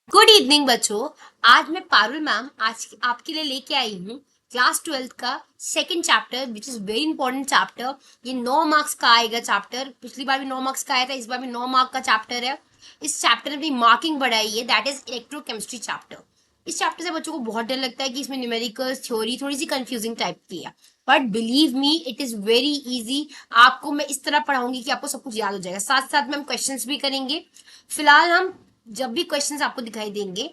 Good evening बच्चों। आज मैं पारुल मैम आज आपके लिए लेके आई हूँ क्लास 12th का second chapter which is very important chapter. ये 9 मार्क्स का आएगा चैप्टर। पिछली बार भी 9 मार्क्स का आया था, इस बार भी 9 मार्क का चैप्टर है। इस चैप्टर में मार्किंग बढ़ाई है, दैट इज इलेक्ट्रोकेमिस्ट्री चैप्टर। इस चैप्टर से बच्चों को बहुत डर लगता है कि इसमें न्यूमेरिकल्स थ्योरी थोड़ी सी कंफ्यूजिंग टाइप की है, but believe me it is very easy. आपको मैं इस तरह पढ़ाऊंगी कि आपको सब कुछ याद हो जाएगा। साथ साथ में हम क्वेश्चंस भी करेंगे। फिलहाल हम जब भी क्वेश्चंस आपको दिखाई देंगे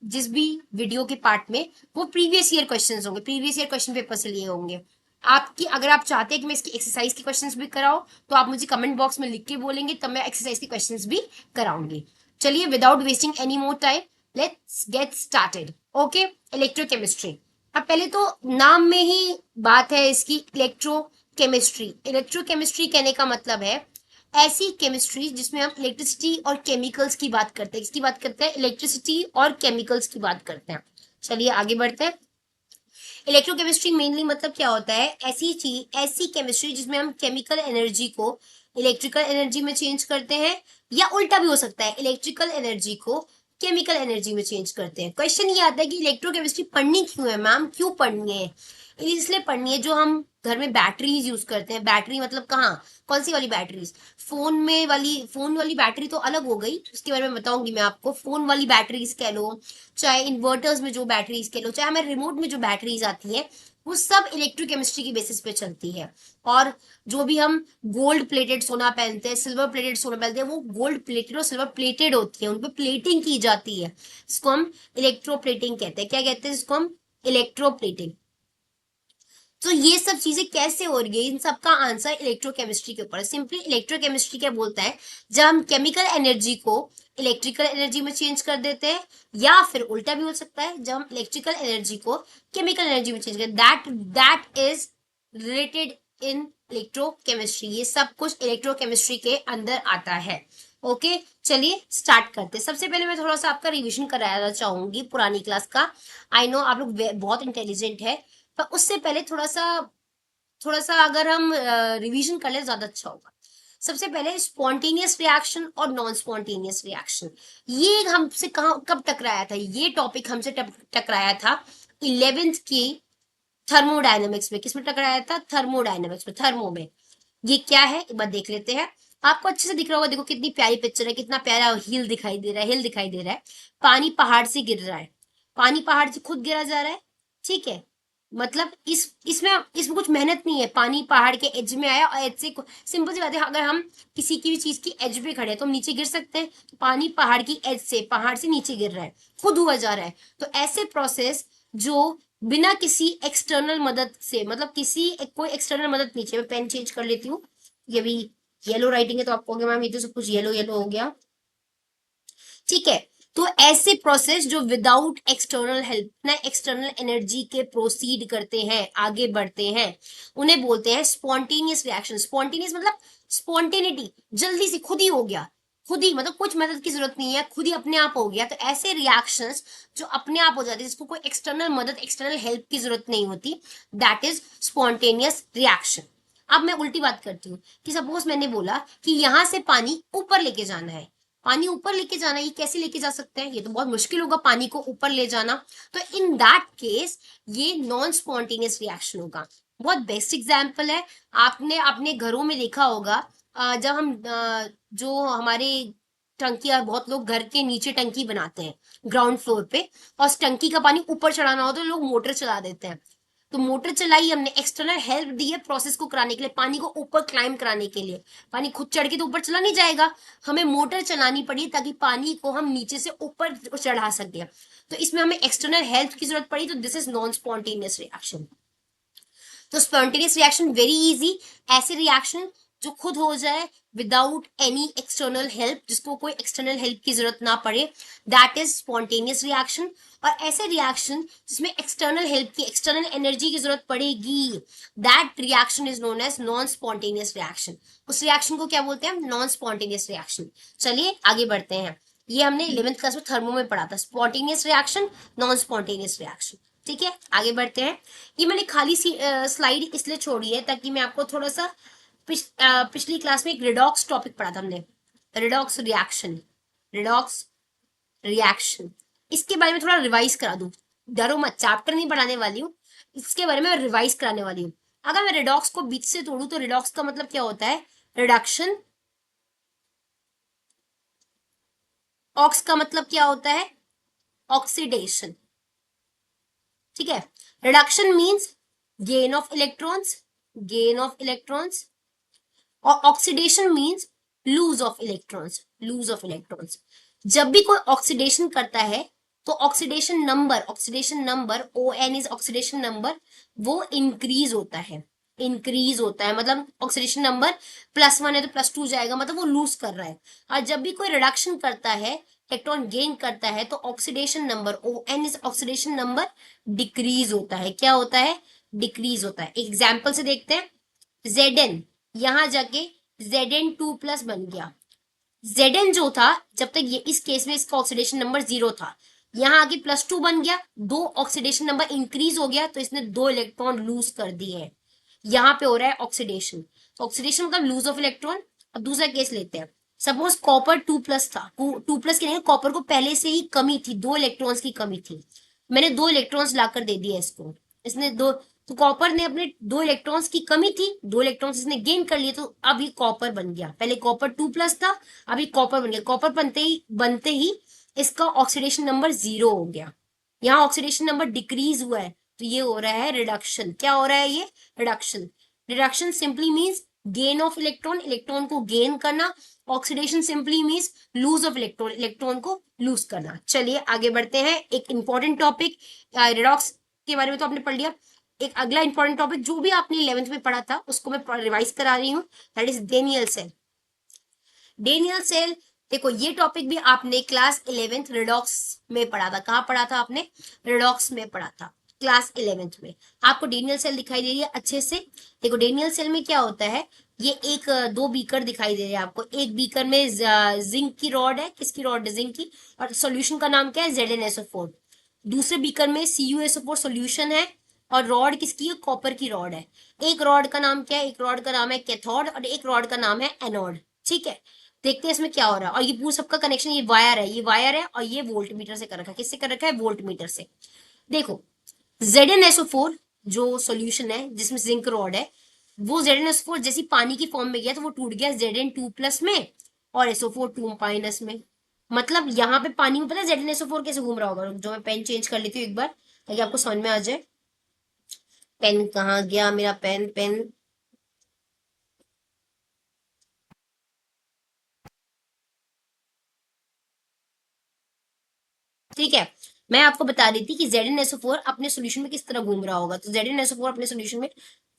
जिस भी वीडियो के पार्ट में, वो प्रीवियस ईयर क्वेश्चंस होंगे, प्रीवियस ईयर क्वेश्चन पेपर से लिए होंगे। आपकी अगर आप चाहते हैं कि मैं इसकी एक्सरसाइज के क्वेश्चंस भी कराऊं तो आप मुझे कमेंट बॉक्स में लिख के बोलेंगे, तब मैं एक्सरसाइज के क्वेश्चंस भी कराऊंगी। चलिए without wasting any more time let's get started. Okay, electrochemistry. अब पहले तो नाम में ही बात है इसकी, इलेक्ट्रोकेमिस्ट्री। इलेक्ट्रोकेमिस्ट्री कहने का मतलब है ऐसी केमिस्ट्री जिसमें हम इलेक्ट्रिसिटी और केमिकल्स की बात करते हैं। इसकी बात करते हैं, इलेक्ट्रिसिटी और केमिकल्स की बात करते हैं। चलिए आगे बढ़ते हैं। इलेक्ट्रोकेमिस्ट्री मेनली मतलब क्या होता है, ऐसी चीज, ऐसी केमिस्ट्री जिसमें हम केमिकल एनर्जी को इलेक्ट्रिकल एनर्जी में चेंज करते हैं, या उल्टा भी हो सकता है, इलेक्ट्रिकल एनर्जी को केमिकल एनर्जी में चेंज करते हैं। क्वेश्चन ये आता है कि इलेक्ट्रोकेमिस्ट्री पढ़नी क्यों है मैम, क्यों पढ़नी है? इसलिए पढ़नी है, जो हम घर में बैटरीज यूज करते हैं, बैटरी मतलब कहाँ, कौन सी वाली बैटरीज? फोन वाली बैटरी तो अलग हो गई, उसके बारे में बताऊंगी मैं आपको। फोन वाली बैटरीज कह लो, चाहे इन्वर्टर्स में जो बैटरीज कह लो, चाहे हमारे रिमोट में जो बैटरीज आती है, वो सब इलेक्ट्रोकेमिस्ट्री की बेसिस पे चलती है। और जो भी हम गोल्ड प्लेटेड सोना पहनते हैं, सिल्वर प्लेटेड सोना पहनते हैं, वो गोल्ड प्लेटेड और सिल्वर प्लेटेड होती है, उन पर प्लेटिंग की जाती है। इसको हम इलेक्ट्रोप्लेटिंग कहते हैं। क्या कहते हैं इसको हम? इलेक्ट्रोप्लेटिंग। तो ये सब चीजें कैसे हो रही है, इन सब का आंसर इलेक्ट्रोकेमिस्ट्री के ऊपर है। सिंपली इलेक्ट्रोकेमिस्ट्री क्या बोलता है, जब हम केमिकल एनर्जी को इलेक्ट्रिकल एनर्जी में चेंज कर देते हैं, या फिर उल्टा भी हो सकता है, जब हम इलेक्ट्रिकल एनर्जी को केमिकल एनर्जी में चेंज करते, that is related in electrochemistry. ये सब कुछ इलेक्ट्रोकेमिस्ट्री के अंदर आता है। ओके, चलिए स्टार्ट करते हैं। सबसे पहले मैं थोड़ा सा आपका रिवीजन कराना चाहूंगी पुरानी क्लास का। आई नो आप लोग बहुत इंटेलिजेंट है, पर उससे पहले थोड़ा सा अगर हम रिवीजन कर ले ज्यादा अच्छा होगा। सबसे पहले स्पॉन्टेनियस रिएक्शन और नॉन स्पॉन्टेनियस रिएक्शन, ये हमसे कहाँ कब टकराया था? ये टॉपिक हमसे टकराया था 11th की थर्मोडायनेमिक्स में। किसमें टकराया था? थर्मोडायनेमिक्स में, थर्मो में। ये क्या है एक बार देख लेते हैं। आपको अच्छे से दिख रहा होगा, देखो कितनी प्यारी पिक्चर है, कितना प्यारा हिल दिखाई दे रहा है, हिल दिखाई दे रहा है। पानी पहाड़ से गिर रहा है, पानी पहाड़ से खुद गिरा जा रहा है। ठीक है, मतलब इसमें कुछ मेहनत नहीं है। पानी पहाड़ के एज में आया और एज से, सिंपल सी बात है, अगर हम किसी की भी चीज की एज पे खड़े हैं तो हम नीचे गिर सकते हैं। तो पानी पहाड़ की एज से, पहाड़ से नीचे गिर रहा है, खुद हुआ जा रहा है। तो ऐसे प्रोसेस जो बिना किसी एक्सटर्नल मदद से, मतलब किसी कोई एक्सटर्नल मदद नीचे, मैं पेन चेंज कर लेती हूँ। ये भी येलो राइटिंग है तो आपको मैम ये तो सब कुछ येलो येलो हो गया। ठीक है, तो ऐसे प्रोसेस जो विदाउट एक्सटर्नल हेल्प, ना एक्सटर्नल एनर्जी के प्रोसीड करते हैं, आगे बढ़ते हैं, उन्हें बोलते हैं स्पॉन्टेनियस रिएक्शन। स्पॉन्टेनियस मतलब स्पॉन्टेनिटी, जल्दी से खुद ही हो गया, खुद ही, मतलब कुछ मदद की जरूरत नहीं है, खुद ही अपने आप हो गया। तो ऐसे रिएक्शंस जो अपने आप हो जाते हैं, जिसको कोई एक्सटर्नल मदद, एक्सटर्नल हेल्प की जरूरत नहीं होती, दैट इज स्पॉन्टेनियस रिएक्शन। अब मैं उल्टी बात करती हूँ कि सपोज मैंने बोला कि यहां से पानी ऊपर लेके जाना है। पानी ऊपर लेके जाना, ये कैसे लेके जा सकते हैं? ये तो बहुत मुश्किल होगा पानी को ऊपर ले जाना। तो इन दैट केस ये नॉन स्पॉन्टेनियस रिएक्शन होगा। बहुत बेस्ट एग्जाम्पल है। आपने अपने घरों में देखा होगा, जब हम जो हमारे टंकियां, बहुत लोग घर के नीचे टंकी बनाते हैं ग्राउंड फ्लोर पे, और उस टंकी का पानी ऊपर चढ़ाना हो तो लोग मोटर चला देते हैं। तो मोटर चलाई हमने, एक्सटर्नल हेल्प दी है प्रोसेस को कराने के लिए, पानी को ऊपर क्लाइम कराने के लिए। पानी खुद चढ़ के तो ऊपर चला नहीं जाएगा, हमें मोटर चलानी पड़ी ताकि पानी को हम नीचे से ऊपर चढ़ा सके। तो इसमें हमें एक्सटर्नल हेल्प की जरूरत पड़ी, तो this is non spontaneous reaction. तो स्पॉन्टेनियस रिएक्शन वेरी इजी, ऐसे रिएक्शन जो खुद हो जाए विदाउट एनी एक्सटर्नल हेल्प, जिसको कोई एक्सटर्नल हेल्प की जरूरत ना पड़े, दैट इज स्पॉन्टेनियस रिएक्शन। और ऐसे रिएक्शन जिसमें एक्सटर्नल हेल्प की, एक्सटर्नल एनर्जी की जरूरत पड़ेगी, that reaction is known as non spontaneous reaction. उस रिएक्शन को क्या बोलते हैं? Non spontaneous reaction. चलिए आगे बढ़ते हैं। ये हमने 11th क्लास में थर्मो में पढ़ा था, spontaneous reaction, non spontaneous reaction. ठीक है, आगे बढ़ते हैं। ये मैंने खाली सी स्लाइड इसलिए छोड़ी है ताकि मैं आपको थोड़ा सा पिछली क्लास में एक रिडॉक्स टॉपिक पढ़ा था हमने, रिडॉक्स रिएक्शन, रिडॉक्स रिएक्शन। इसके बारे में थोड़ा रिवाइज करा दूं, डरो मत, चैप्टर नहीं पढ़ाने वाली हूँ, इसके बारे में रिवाइज कराने वाली हूँ। अगर मैं रिडॉक्स को बीच से तोड़ू तो रिडॉक्स का मतलब क्या होता है, रिडक्शन। ऑक्स का मतलब क्या होता है, ऑक्सीडेशन। ठीक है, reduction means gain of electrons, gain of electrons, और oxidation means lose of electrons, lose of electrons. जब भी कोई ऑक्सीडेशन करता है तो oxidation number O N is oxidation number, वो इंक्रीज होता है, इंक्रीज होता है, मतलब ऑक्सीडेशन नंबर +1 है तो +2 जाएगा, मतलब वो लूज कर रहा है। और जब भी कोई रिडक्शन करता है, इलेक्ट्रॉन गेन करता है, तो oxidation number O N is oxidation number decrease होता है। क्या होता है, डिक्रीज होता है। एग्जाम्पल से देखते हैं, Zn यहां जाके Zn2+ बन गया। Zn जो था, जब तक ये इस केस में इसका ऑक्सीडेशन नंबर 0 था, यहां आके +2 बन गया, दो ऑक्सीडेशन नंबर इंक्रीज हो गया, तो इसने 2 इलेक्ट्रॉन लूज कर दिए हैं। यहाँ पे हो रहा है ऑक्सीडेशन, तो ऑक्सीडेशन मतलब लूज ऑफ इलेक्ट्रॉन। अब दूसरा केस लेते हैं, सपोज कॉपर 2+ था, 2+ के नहीं, कॉपर को पहले से ही कमी थी, 2 इलेक्ट्रॉन्स की कमी थी, मैंने 2 इलेक्ट्रॉन्स लाकर दे दिया इसको, इसने दो, तो कॉपर ने अपने 2 इलेक्ट्रॉन्स की कमी थी, 2 इलेक्ट्रॉन्स इसने गेन कर लिए, तो अब ये कॉपर बन गया। पहले कॉपर 2+ था, अभी कॉपर बन गया। कॉपर बनते ही इसका ऑक्सीडेशन नंबर 0 हो गया, यहाँ ऑक्सीडेशन नंबर डिक्रीज हुआ है, तो ये हो रहा है रिडक्शन। क्या हो रहा है, ये reduction. Reduction simply means gain of electron, electron को गेन करना। Oxidation simply means lose of electron, electron को लूज करना। चलिए आगे बढ़ते हैं, एक इंपॉर्टेंट टॉपिक, रिडॉक्स के बारे में तो आपने पढ़ लिया, एक अगला इंपॉर्टेंट टॉपिक जो भी आपने 11th में पढ़ा था उसको मैं रिवाइज करा रही हूँ, that is Daniell cell. Daniell cell, देखो ये टॉपिक भी आपने क्लास 11th रिडॉक्स में पढ़ा था। कहाँ पढ़ा था आपने, रिडॉक्स में पढ़ा था, क्लास 11th में। आपको डेनियल सेल दिखाई दे रही है अच्छे से, देखो डेनियल सेल में क्या होता है, ये एक दो बीकर दिखाई दे रहे हैं आपको। एक बीकर में जिंक की रॉड है, किसकी रॉड है, जिंक की, और सॉल्यूशन का नाम क्या है, ZnSO4। दूसरे बीकर में CuSO4 सॉल्यूशन है, और रॉड किसकी है, कॉपर की रॉड है। एक रॉड का नाम क्या है, एक रॉड का नाम है कैथोड, और एक रॉड का नाम है एनोड। ठीक है, देखते हैं इसमें क्या हो रहा है। और ये पूरा सबका कनेक्शन, ये वायर है, ये वायर है, और ये वोल्ट मीटर से कर रखा है। किससे कर रखा है, वोल्ट मीटर से। देखो ZnSO4 जो सॉल्यूशन है जिसमें जिंक रॉड है, वो ZnSO4 जैसी पानी की फॉर्म में गया तो वो टूट गया Zn2+ में और SO4 2- में। मतलब यहाँ पे पानी में पता है ZnSO4 कैसे घूम रहा होगा, जो मैं पेन चेंज कर लेती हूँ एक बार ताकि आपको समझ में आ जाए। पेन कहाँ गया मेरा, पेन पेन, ठीक है। मैं आपको बता रही थी कि ZnSO4 अपने सोल्यूशन में किस तरह घूम रहा होगा। तो ZnSO4 अपने सोल्यूशन में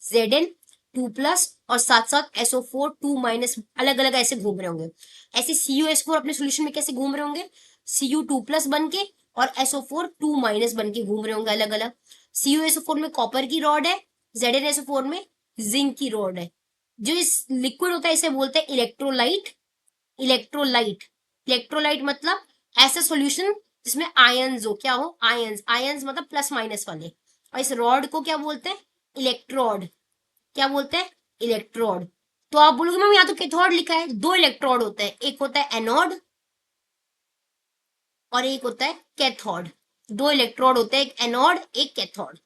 Zn2+ और साथ साथ SO4 2- अलग अलग ऐसे घूम रहे होंगे। ऐसे CuS4 अपने सोल्यूशन में कैसे घूम रहे होंगे, Cu2+ बन के और SO4 2- बन के घूम रहे होंगे अलग अलग। CuSO4 में कॉपर की रॉड है, ZnSO4 में जिंक की रॉड है। जो इस लिक्विड होता है इसे बोलते हैं इलेक्ट्रोलाइट। इलेक्ट्रोलाइट, इलेक्ट्रोलाइट मतलब ऐसा सॉल्यूशन जिसमें आयंस हो, क्या हो, आयंस, आयंस मतलब +- वाले। और इस रॉड को क्या बोलते हैं, इलेक्ट्रोड। क्या बोलते हैं, इलेक्ट्रोड। तो आप बोलोगे मैम यहाँ तो कैथोड लिखा है, 2 इलेक्ट्रोड होते हैं, एक होता है एनोड और एक होता है कैथोड। 2 इलेक्ट्रोड होते हैं, एक एनोड एक कैथोड।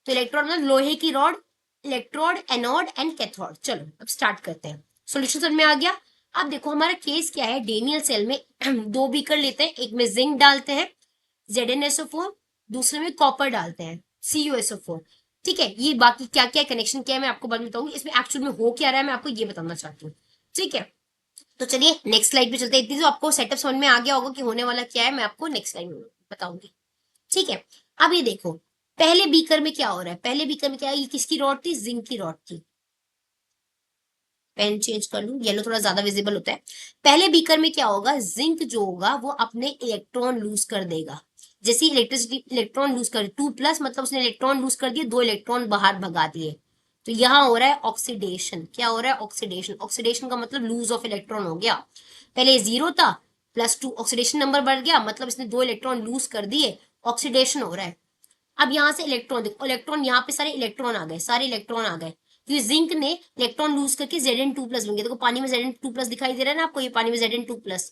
तो इलेक्ट्रोड मतलब लोहे की rod, electrode, anode and cathode. चलो अब स्टार्ट करते हैं, सॉल्यूशन समझ में आ गया। अब देखो हमारा केस क्या है, डेनियल सेल में दो बीकर लेते हैं, एक में जिंक डालते हैं ZnSO4, दूसरे में कॉपर डालते हैं CuSO4। ठीक है, ये बाकी क्या क्या कनेक्शन क्या है मैं आपको बाद में बताऊंगी, इसमें एक्चुअल में हो क्या रहा है मैं आपको ये बताना चाहती हूँ। ठीक है, तो चलिए नेक्स्ट स्लाइड पे चलते हैं। इतनी तो आपको सेटअप समझ में आ गया होगा कि होने वाला क्या है, मैं आपको नेक्स्ट स्लाइड में बताऊंगी। ठीक है, अब ये देखो पहले बीकर में क्या हो रहा है, पहले बीकर में क्या है, ये किसकी रॉड थी, जिंक की रॉड थी। पेन चेंज कर लूं, येलो थोड़ा ज्यादा विजिबल होता है। पहले बीकर में क्या होगा, जिंक जो होगा वो अपने इलेक्ट्रॉन लूज कर देगा। जैसे इलेक्ट्रिसिटी इलेक्ट्रॉन लूज कर 2+ मतलब उसने इलेक्ट्रॉन लूज कर दिए, 2 इलेक्ट्रॉन बाहर भगा दिए। तो यहाँ हो रहा है ऑक्सीडेशन। क्या हो रहा है, ऑक्सीडेशन। ऑक्सीडेशन का मतलब लूज ऑफ इलेक्ट्रॉन हो गया। पहले 0 था, +2 ऑक्सीडेशन नंबर बढ़ गया, मतलब इसने 2 इलेक्ट्रॉन लूज कर दिए, ऑक्सीडेशन हो रहा है। अब यहाँ से इलेक्ट्रॉन देखो, इलेक्ट्रॉन यहाँ पे सारे इलेक्ट्रॉन आ गए, सारे इलेक्ट्रॉन आ गए, क्योंकि जिंक ने इलेक्ट्रॉन लूज करके Zn2+ बन गया। देखो पानी में Zn2+ दिखाई दे रहा है ना आपको, ये पानी में Zn2+।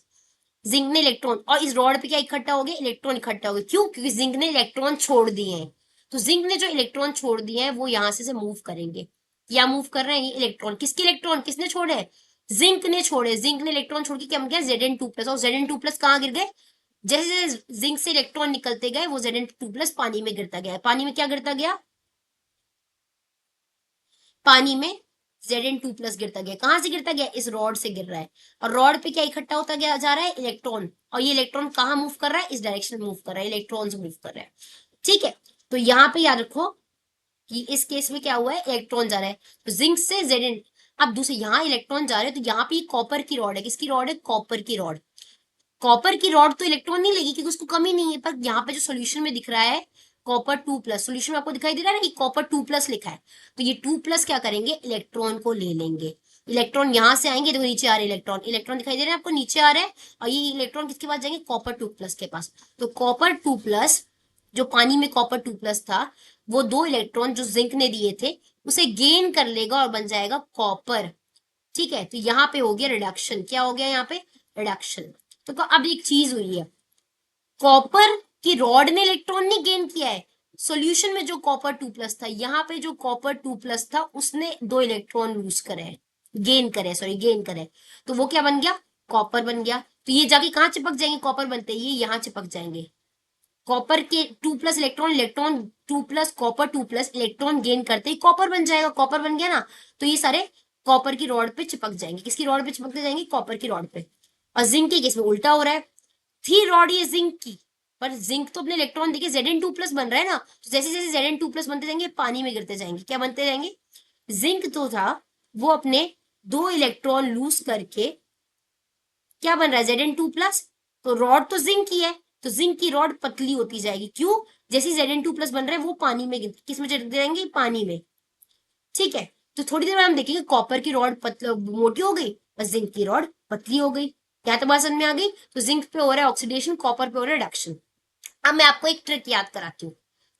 जिंक ने इलेक्ट्रॉन, और इस रॉड पे क्या इकट्ठा हो गया, इलेक्ट्रॉन इकट्ठा हो गए। क्यों? क्योंकि जिंक ने इलेक्ट्रॉन छोड़ दिए हैं। तो जिंक ने जो इलेक्ट्रॉन छोड़ दिए हैं वो यहां से मूव करेंगे। क्या मूव कर रहे हैं? ये इलेक्ट्रॉन। किसके इलेक्ट्रॉन किसने छोड़े? जिंक ने छोड़े। जिंक ने इलेक्ट्रॉन छोड़ के क्या बन गया, Zn2+। और Zn2+ कहाँ गिर गए? जैसे जैसे जिंक से इलेक्ट्रॉन निकलते गए वो Zn2+ पानी में गिरता गया। पानी में क्या गिरता गया? पानी में Zn2+ गिरता गया। कहां से गिरता गया? इस रॉड से गिर रहा है। और रॉड पे क्या इकट्ठा होता गया जा रहा है? इलेक्ट्रॉन। और ये इलेक्ट्रॉन कहाँ मूव कर रहा है? इस डायरेक्शन में मूव कर रहा है, इलेक्ट्रॉन से मूव कर रहा है। ठीक है, तो यहाँ पे याद रखो कि इस केस में क्या हुआ है, इलेक्ट्रॉन जा रहा है। तो जिंक से Zn, अब दूसरे यहाँ इलेक्ट्रॉन जा रहे हैं, तो यहाँ पे कॉपर की रॉड है। किसकी रॉड है? कॉपर की रॉड। कॉपर की रॉड तो इलेक्ट्रॉन नहीं लेगी क्योंकि उसको कमी नहीं है, पर यहाँ पे जो सोल्यूशन में दिख रहा है Copper 2+, सोल्यूशन में आपको दिखाई दे रहा है ना कि Copper 2+ लिखा है। तो ये 2+ क्या करेंगे, इलेक्ट्रॉन को ले लेंगे। इलेक्ट्रॉन यहां से आएंगे, देखो नीचे आ रहे इलेक्ट्रॉन, इलेक्ट्रॉन दिखाई दे रहे हैं आपको, नीचे आ रहे हैं। और ये इलेक्ट्रॉन किसके पास जाएंगे? Copper 2+ के पास। तो Copper 2+, जो पानी में Copper 2+ था, वो दो इलेक्ट्रॉन जो जिंक ने दिए थे उसे गेन कर लेगा और बन जाएगा कॉपर। ठीक है, तो यहाँ पे हो गया रिडक्शन। क्या हो गया यहाँ पे? रिडक्शन। तो अब एक चीज हुई है, कॉपर की रॉड ने इलेक्ट्रॉन नहीं गेन किया है। सॉल्यूशन में जो Copper 2+ था, यहाँ पे जो Copper 2+ था उसने दो इलेक्ट्रॉन लूज करे हैं, गेन करे, सॉरी गेन करे। तो वो क्या बन गया? कॉपर बन गया। तो ये जाके कहाँ चिपक जाएंगे? कॉपर बनते ही ये यहाँ चिपक जाएंगे। कॉपर के 2+ इलेक्ट्रॉन, Copper 2+ इलेक्ट्रॉन गेन करते ही कॉपर बन जाएगा। कॉपर बन गया ना, तो ये सारे कॉपर की रॉड पे चिपक जाएंगे। किसकी रॉड पे चिपकते जाएंगे? कॉपर की रॉड पे। और जिंक के केस में उल्टा हो रहा है। थी रॉड ये जिंक की, पर जिंक तो अपने इलेक्ट्रॉन देखिए Zn2+ बन रहा है ना, तो जैसे जैसे Zn2+ बनते जाएंगे पानी में गिरते जाएंगे। क्या बनते जाएंगे? जिंक तो था वो अपने दो इलेक्ट्रॉन लूज करके क्या बन रहा है? Zn2+। तो रॉड तो जिंक की है, तो जिंक की रॉड पतली होती जाएगी। क्यों? जैसे Zn2+ बन रहा है वो पानी में किस में चले जाएंगे? पानी में। ठीक है, तो थोड़ी देर बाद हम देखेंगे कॉपर की रॉड मोटी हो गई और जिंक की रॉड पतली हो गई। क्या तो बात समझ में आ गई? तो जिंक पे हो रहा है ऑक्सीडेशन, कॉपर पे हो रहा है रिडक्शन। अब मैं आपको एक ट्रिक याद कराती हूँ।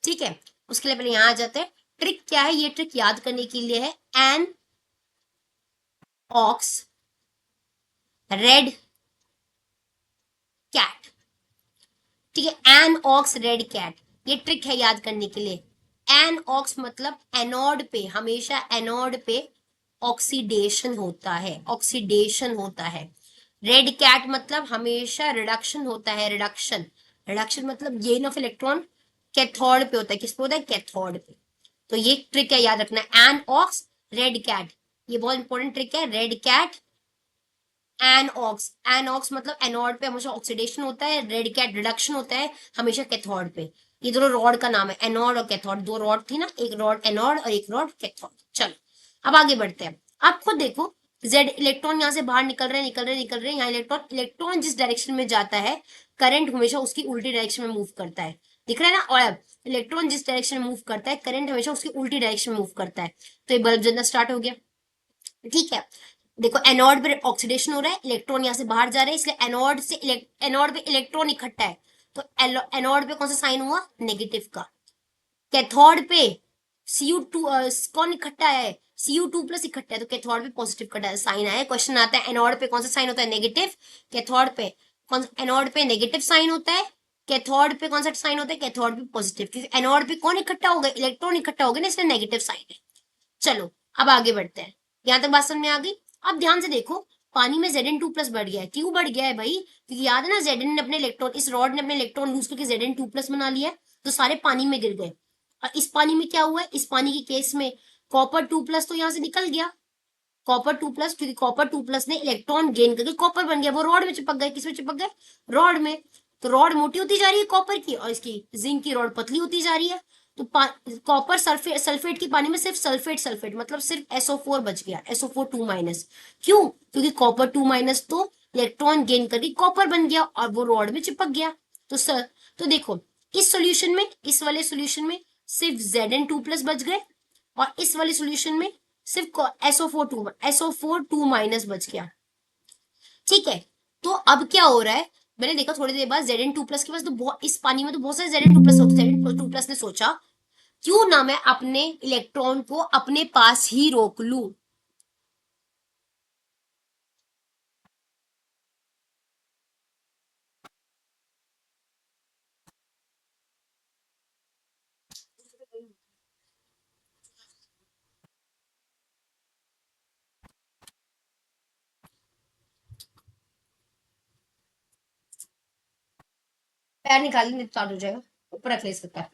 ठीक है, उसके लिए पहले यहां आ जाते हैं। ट्रिक क्या है? ये ट्रिक याद करने के लिए है एन ऑक्स रेड कैट। ठीक है, एन ऑक्स रेड कैट, ये ट्रिक है याद करने के लिए। एन ऑक्स मतलब एनोड पे, हमेशा एनोड पे ऑक्सीडेशन होता है, ऑक्सीडेशन होता है। रेड कैट मतलब हमेशा रिडक्शन होता है, रिडक्शन। रिडक्शन मतलब गेन ऑफ इलेक्ट्रॉन कैथोड पे होता है। किस पे होता है? कैथोड पे। तो ये ट्रिक है, याद रखना, एन ऑक्स रेड कैट। ये बहुत इंपॉर्टेंट ट्रिक है, red cat an ox. An ox मतलब एनोड पे हमेशा ऑक्सीडेशन होता है, रेड कैट रिडक्शन होता है हमेशा कैथोड पे। ये दोनों रॉड का नाम है, एनोड और कैथोड। दो रॉड थी ना, एक रॉड एनोड और एक रॉड कैथोड। चलो अब आगे बढ़ते हैं। आप खुद देखो, जेड इलेक्ट्रॉन यहाँ से बाहर निकल रहे निकल रहे निकल रहे, यहाँ इलेक्ट्रॉन, इलेक्ट्रॉन जिस डायरेक्शन में जाता है करंट हमेशा उसकी उल्टी डायरेक्शन में मूव करता है। दिख रहा है ना? और अब इलेक्ट्रॉन जिस डायरेक्शन में मूव करता है करंट हमेशा उसकी उल्टी डायरेक्शन में मूव करता है। तो ये बल्ब जलना स्टार्ट हो गया। ठीक है, देखो एनोड पे ऑक्सीडेशन हो रहा है, इलेक्ट्रॉन यहाँ से बाहर जा रहे हैं, इसलिए एनोड से एनोड पे इलेक्ट्रॉन इकट्ठा है। तो एनोड पे कौन सा साइन हुआ? नेगेटिव का। कैथोड पे Cu2 कौन इकट्ठा है? Cu2+ इकट्ठा है, तो कैथोड पे पॉजिटिव का साइन आया। क्वेश्चन आता है एनोड पे कौन सा साइन होता है? नेगेटिव। कैथोड पे कौन? एनोड पे नेगेटिव साइन होता है, कैथोड पे कौन सा साइन होता है? कैथोड पे पॉजिटिव। क्योंकि एनोड पे कौन इकट्ठा हो गया? इलेक्ट्रॉन इकट्ठा हो गया ना, इसलिए नेगेटिव साइन है। चलो अब आगे बढ़ते हैं। यहां तक बात समझ में आ गई? अब ध्यान से देखो, पानी में Zn2+ बढ़ गया है। क्यों बढ़ गया है भाई? क्योंकि याद है ना, Zn ने अपने इलेक्ट्रॉन, इस रॉड ने अपने इलेक्ट्रॉन लूज करके Zn2+ बना लिया है, तो सारे पानी में गिर गए। और इस पानी में क्या हुआ है? इस पानी के केस में Copper 2+ तो यहाँ से निकल गया। Copper 2+, क्योंकि Copper 2+ ने इलेक्ट्रॉन गेन करके कॉपर बन गया, वो रॉड में चिपक गए। किसमें चिपक गए? रॉड में। तो रॉड मोटी होती जा रही है कॉपर की, और इसकी जिंक की रॉड पतली होती जा रही है। तो कॉपर सल्फेट, सल्फेट की पानी में सिर्फ सल्फेट, सल्फेट मतलब सिर्फ SO4 बच गया, SO4 2-। क्यों? क्योंकि Copper 2- तो इलेक्ट्रॉन गेन करके कॉपर बन गया और वो रॉड में चिपक गया। तो सर, तो देखो इस सोल्यूशन में, इस वाले सोल्यूशन में सिर्फ Zn2+ बच गए, और इस वाले सोल्यूशन में सिर्फ SO4 2- बच गया। ठीक है, तो अब क्या हो रहा है? मैंने देखा थोड़ी देर बाद Zn2+ के पास तो बहुत, इस पानी में तो बहुत सारे Zn2+ होते। Zn2+ ने सोचा क्यों ना मैं अपने इलेक्ट्रॉन को अपने पास ही रोक लूं। पैर निकालने नहीं तो स्टार्ट हो जाएगा। ऊपर रख ले इसका पैर।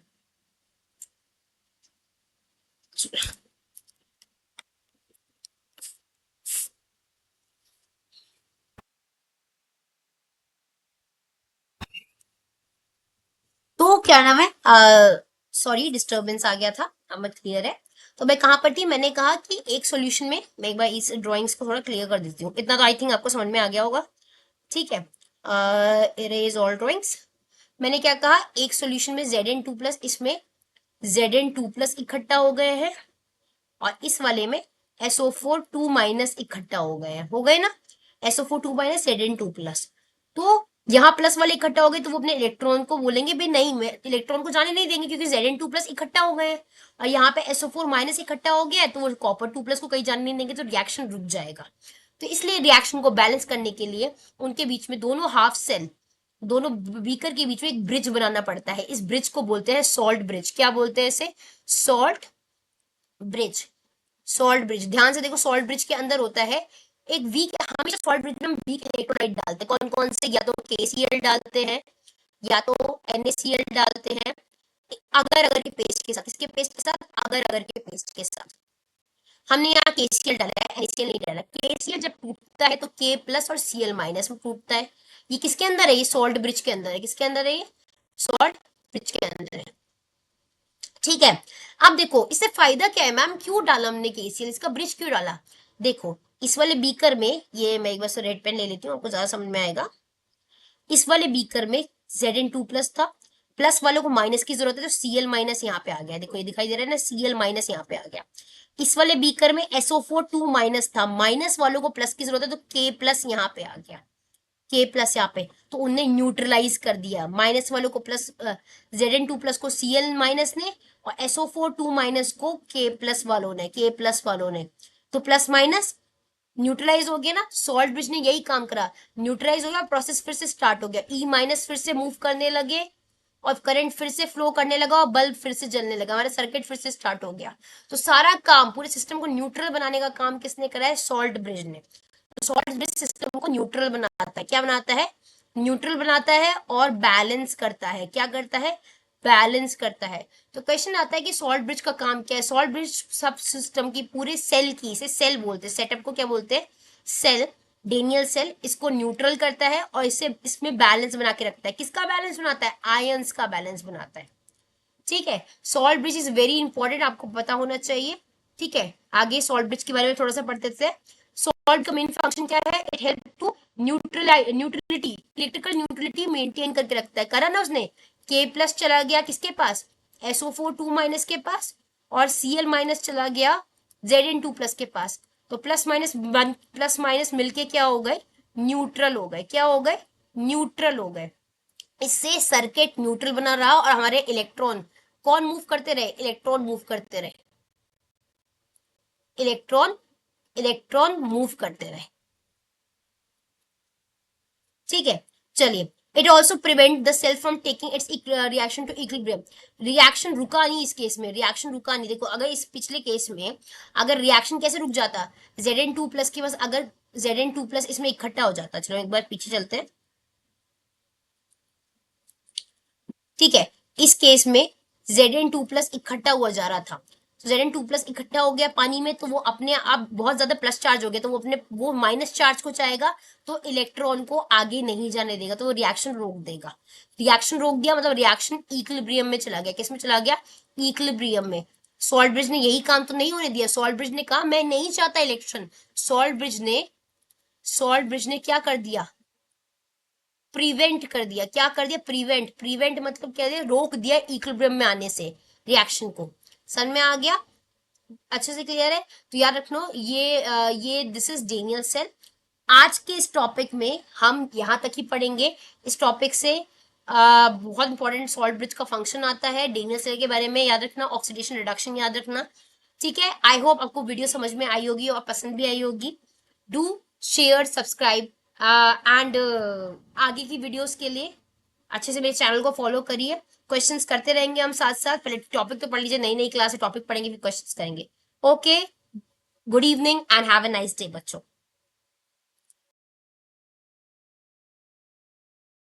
तो क्या नाम है, सॉरी डिस्टरबेंस आ गया था, अब मैं क्लियर है। तो मैं कहाँ पर थी, मैंने कहा कि एक सॉल्यूशन में मैं एक बार इस ड्राइंग्स को थोड़ा क्लियर कर देती हूँ, इतना तो आई थिंक आपको समझ में आ गया होगा। ठीक है, इरेज ऑल ड्राइंग्स। मैंने क्या कहा, एक सॉल्यूशन में Zn2 प्लस, इसमें Zn2 प्लस इकट्ठा हो गए हैं, और इस वाले में SO4 2 माइनस इकट्ठा हो गए हैं, हो गए ना, SO4 2 माइनस Zn2 प्लस। तो यहाँ प्लस वाले इकट्ठा हो गए, तो वो अपने इलेक्ट्रॉन को बोलेंगे भाई नहीं, मैं इलेक्ट्रॉन को जाने नहीं देंगे क्योंकि Zn2 प्लस इकट्ठा हो गए हैं, और यहाँ पे SO4 माइनस इकट्ठा हो गया है, तो वो कॉपर 2 प्लस को कहीं जाने नहीं देंगे, तो रिएक्शन रुक जाएगा। तो इसलिए रिएक्शन को बैलेंस करने के लिए उनके बीच में, दोनों हाफ सेल, दोनों बीकर के बीच में एक ब्रिज बनाना पड़ता है। इस ब्रिज को बोलते हैं सॉल्ट ब्रिज। क्या बोलते हैं इसे? Salt bridge. सॉल्ट ब्रिज, ध्यान से देखो, सॉल्ट ब्रिज के अंदर होता है एक वीक, हमेशा सॉल्ट ब्रिज में हम वीक इलेक्ट्रोलाइट डालते हैं। कौन कौन से? या तो KCl डालते हैं, या तो NaCl डालते हैं, अगर अगर के पेस्ट के साथ। इसके पेस्ट के साथ, अगर अगर के पेस्ट के साथ। हमने यहाँ KCl डाला है, NaCl नहीं डाला। KCl जब टूटता है तो K प्लस और Cl माइनस में टूटता है। ये किसके अंदर है? ये सॉल्ट ब्रिज के अंदर है। किसके अंदर है? ये सॉल्ट ब्रिज के अंदर है। ठीक है, अब देखो इससे फायदा क्या है मैम, क्यों डाला हमने KCl, इसका ब्रिज क्यों डाला? देखो इस वाले बीकर में, ये मैं एक बार रेड पेन ले लेती हूँ, आपको ज्यादा समझ में आएगा। इस वाले बीकर में Zn2 प्लस था, प्लस वालों को माइनस की जरूरत है, तो Cl माइनस यहाँ पे आ गया। देखो ये दिखाई दे रहा है ना, Cl माइनस यहाँ पे आ गया। इस वाले बीकर में SO4 2 माइनस था, माइनस वालों को प्लस की जरूरत है, तो K प्लस यहाँ पे आ गया। K प्लस यहाँ पे, तो उनने न्यूट्रलाइज कर दिया, माइनस वालों को प्लस, Zn2 प्लस को Cl माइनस ने, और SO4 2 माइनस को K प्लस वालों ने, K प्लस वालों ने। तो प्लस माइनस न्यूट्रलाइज हो गया ना, सॉल्ट ब्रिज ने यही काम करा, न्यूट्रलाइज हो गया, प्रोसेस फिर से स्टार्ट हो गया, E माइनस फिर से मूव करने लगे, और करंट फिर से फ्लो करने लगा, और बल्ब फिर से जलने लगा, हमारा सर्किट फिर से स्टार्ट हो गया। तो सारा काम, पूरे सिस्टम को न्यूट्रल बनाने का काम किसने करा है? सॉल्ट ब्रिज ने। सॉल्ट ब्रिज सिस्टम को न्यूट्रल बनाता है। क्या बनाता है? न्यूट्रल बनाता है, और बैलेंस करता है। क्या करता है? बैलेंस करता है। तो क्वेश्चन आता है कि सॉल्ट ब्रिज का काम क्या है? सॉल्ट ब्रिज सब सिस्टम की, पूरे सेल की, इसे सेल बोलते हैं, सेटअप को क्या बोलते हैं? सेल, डेनियल सेल, इसको न्यूट्रल करता है, और इसे, इसमें बैलेंस बना के रखता है। किसका बैलेंस बनाता है? आयंस का बैलेंस बनाता है। ठीक है, salt bridge is very important, आपको पता होना चाहिए। ठीक है, आगे सॉल्ट ब्रिज के बारे में थोड़ा सा पढ़ते थे। सॉल्ट का मेन फंक्शन क्या है? It help to neutrality, electrical neutrality maintain करके रखता है। करा ना उसने, K प्लस चला गया किसके पास? SO4 2 माइनस के पास, और Cl माइनस चला गया Zn2 प्लस के पास। तो प्लस माइनस मिलके क्या हो गए? न्यूट्रल हो गए। क्या हो गए? न्यूट्रल हो गए। इससे सर्किट न्यूट्रल बना रहा, और हमारे इलेक्ट्रॉन कौन मूव करते रहे? इलेक्ट्रॉन मूव करते रहे। इलेक्ट्रॉन इलेक्ट्रॉन मूव करते रहे। ठीक है, चलिए। It also prevent the cell from taking its reaction to equilibrium. Reaction रुका नहीं इस केस में, रिएक्शन रुका नहीं। देखो अगर इस पिछले केस में अगर रिएक्शन कैसे रुक जाता, Zn2 प्लस के पास अगर Zn2 प्लस इसमें इकट्ठा हो जाता, चलो एक बार पीछे चलते हैं। ठीक है, इस केस में Zn2 प्लस इकट्ठा हुआ जा रहा था, तो Zn2 प्लस इकट्ठा हो गया पानी में, तो वो अपने आप बहुत ज्यादा प्लस चार्ज हो गया, तो वो अपने वो माइनस चार्ज को चाहेगा, तो इलेक्ट्रॉन को आगे नहीं जाने देगा, तो वो रिएक्शन रोक देगा। रिएक्शन रोक दिया मतलब रिएक्शन इक्विलिब्रियम में चला गया। किस में चला गया? इक्विलिब्रियम में। सॉल्ट ब्रिज ने यही काम तो नहीं होने दिया। सॉल्ट ब्रिज ने कहा मैं नहीं चाहता इलेक्शन, सॉल्ट ब्रिज ने क्या कर दिया? प्रिवेंट कर दिया। क्या कर दिया? प्रिवेंट। प्रिवेंट मतलब क्या दिया? रोक दिया इक्विलिब्रियम में आने से रिएक्शन को। समझ में आ गया? अच्छे से क्लियर है? तो याद रखना ये दिस इज डेनियल सेल। आज के इस टॉपिक में हम यहाँ तक ही पढ़ेंगे। इस टॉपिक से बहुत इंपॉर्टेंट सॉल्ट ब्रिज का फंक्शन आता है, डेनियल सेल के बारे में याद रखना, ऑक्सीडेशन रिडक्शन याद रखना। ठीक है, आई होप आपको वीडियो समझ में आई होगी और पसंद भी आई होगी। डू शेयर, सब्सक्राइब एंड आगे की वीडियोस के लिए अच्छे से मेरे चैनल को फॉलो करिए, क्वेश्चंस करते रहेंगे हम साथ साथ। पहले टॉपिक तो पढ़ लीजिए, नई नई क्लास है, टॉपिक पढ़ेंगे फिर क्वेश्चंस करेंगे। Okay, good evening and have a nice day बच्चों।